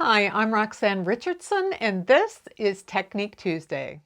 Hi, I'm Roxanne Richardson, and this is Technique Tuesday.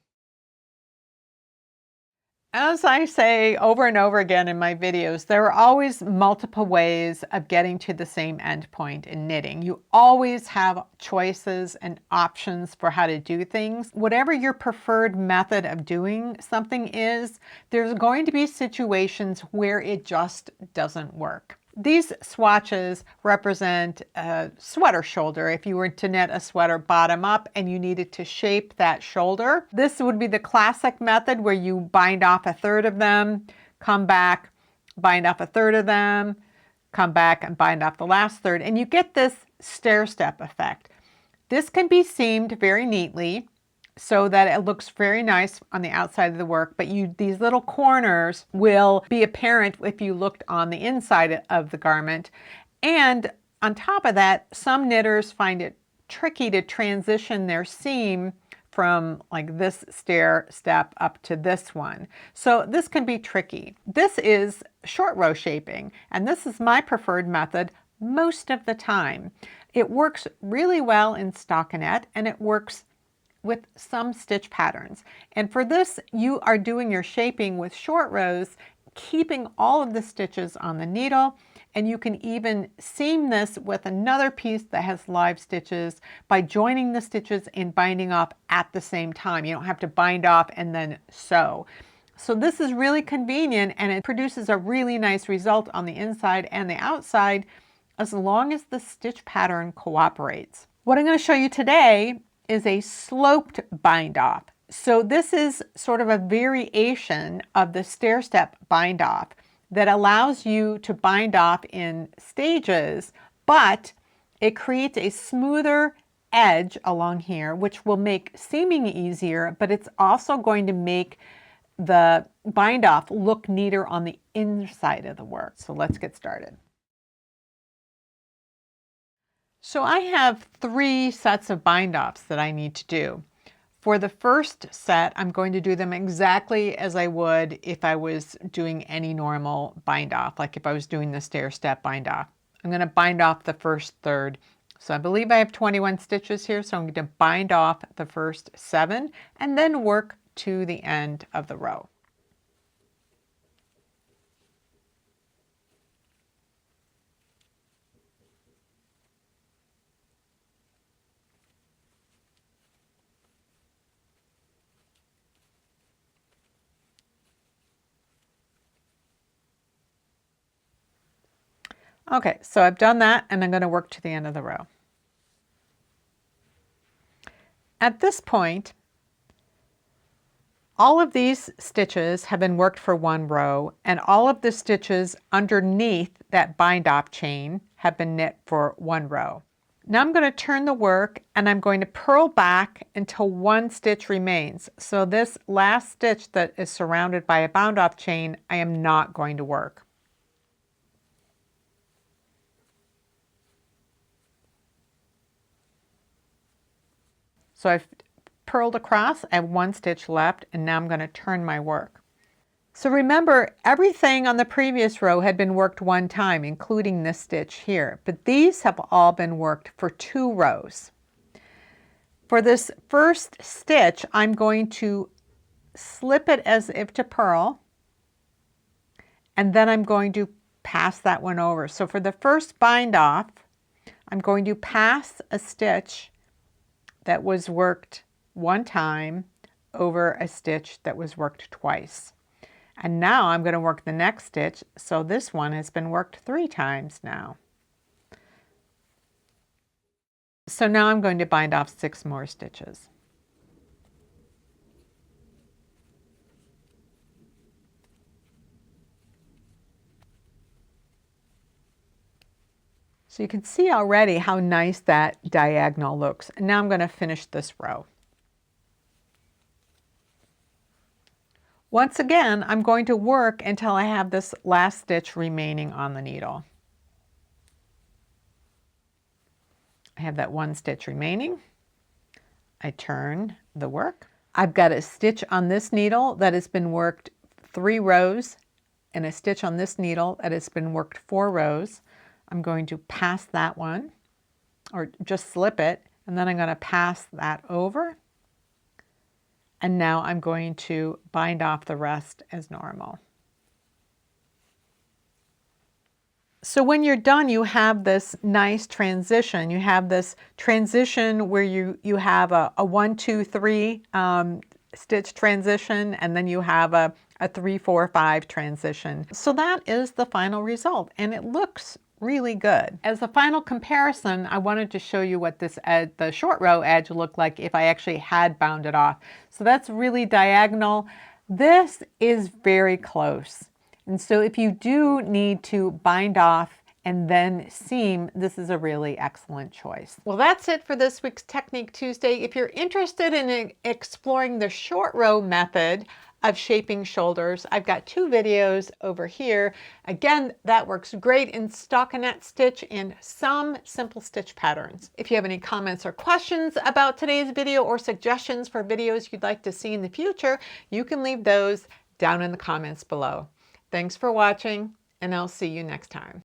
As I say over and over again in my videos, there are always multiple ways of getting to the same endpoint in knitting. You always have choices and options for how to do things. Whatever your preferred method of doing something is, there's going to be situations where it just doesn't work. These swatches represent a sweater shoulder. If you were to knit a sweater bottom up and you needed to shape that shoulder, this would be the classic method where you bind off a third of them, come back, bind off a third of them, come back and bind off the last third, and you get this stair-step effect. This can be seamed very neatly so that it looks very nice on the outside of the work, but these little corners will be apparent if you looked on the inside of the garment. And on top of that, some knitters find it tricky to transition their seam from like this stair step up to this one. So this can be tricky. This is short row shaping, and this is my preferred method most of the time. It works really well in stockinette, and it works with some stitch patterns. And for this, you are doing your shaping with short rows, keeping all of the stitches on the needle, and you can even seam this with another piece that has live stitches by joining the stitches and binding off at the same time. You don't have to bind off and then sew. So this is really convenient, and it produces a really nice result on the inside and the outside as long as the stitch pattern cooperates. What I'm going to show you today is a sloped bind off. So this is sort of a variation of the stair step bind off that allows you to bind off in stages, but it creates a smoother edge along here, which will make seaming easier, but it's also going to make the bind off look neater on the inside of the work. So let's get started. So I have 3 sets of bind offs that I need to do. For the first set, I'm going to do them exactly as I would if I was doing any normal bind off, like if I was doing the stair step bind off. I'm going to bind off the first third. So I believe I have 21 stitches here, so I'm going to bind off the first 7 and then work to the end of the row. Okay, so I've done that, and I'm going to work to the end of the row. At this point, all of these stitches have been worked for 1 row, and all of the stitches underneath that bind off chain have been knit for 1 row. Now I'm going to turn the work, and I'm going to purl back until 1 stitch remains. So this last stitch that is surrounded by a bound off chain, I am not going to work. So I've purled across, I have 1 stitch left, and now I'm going to turn my work. So remember, everything on the previous row had been worked 1 time, including this stitch here, but these have all been worked for 2 rows. For this first stitch, I'm going to slip it as if to purl, and then I'm going to pass that one over. So for the first bind off, I'm going to pass a stitch that was worked 1 time over a stitch that was worked twice. And now I'm going to work the next stitch, so this one has been worked 3 times now. So now I'm going to bind off 6 more stitches. So you can see already how nice that diagonal looks. And now I'm going to finish this row. Once again, I'm going to work until I have this last stitch remaining on the needle. I have that 1 stitch remaining. I turn the work. I've got a stitch on this needle that has been worked 3 rows and a stitch on this needle that has been worked 4 rows. I'm going to pass that one or just slip it, and then I'm going to pass that over. And now I'm going to bind off the rest as normal. So when you're done, you have this nice transition. You have this transition where you have a 1, 2, 3 stitch transition, and then you have a 3, 4, 5 transition. So that is the final result, and it looks really good. As a final comparison, I wanted to show you what this the short row edge looked like if I actually had bound it off. So that's really diagonal. This is very close. And so if you do need to bind off and then seam, this is a really excellent choice. Well, that's it for this week's Technique Tuesday. If you're interested in exploring the short row method of shaping shoulders, I've got 2 videos over here. Again, that works great in stockinette stitch and some simple stitch patterns. If you have any comments or questions about today's video or suggestions for videos you'd like to see in the future, you can leave those down in the comments below. Thanks for watching, and I'll see you next time.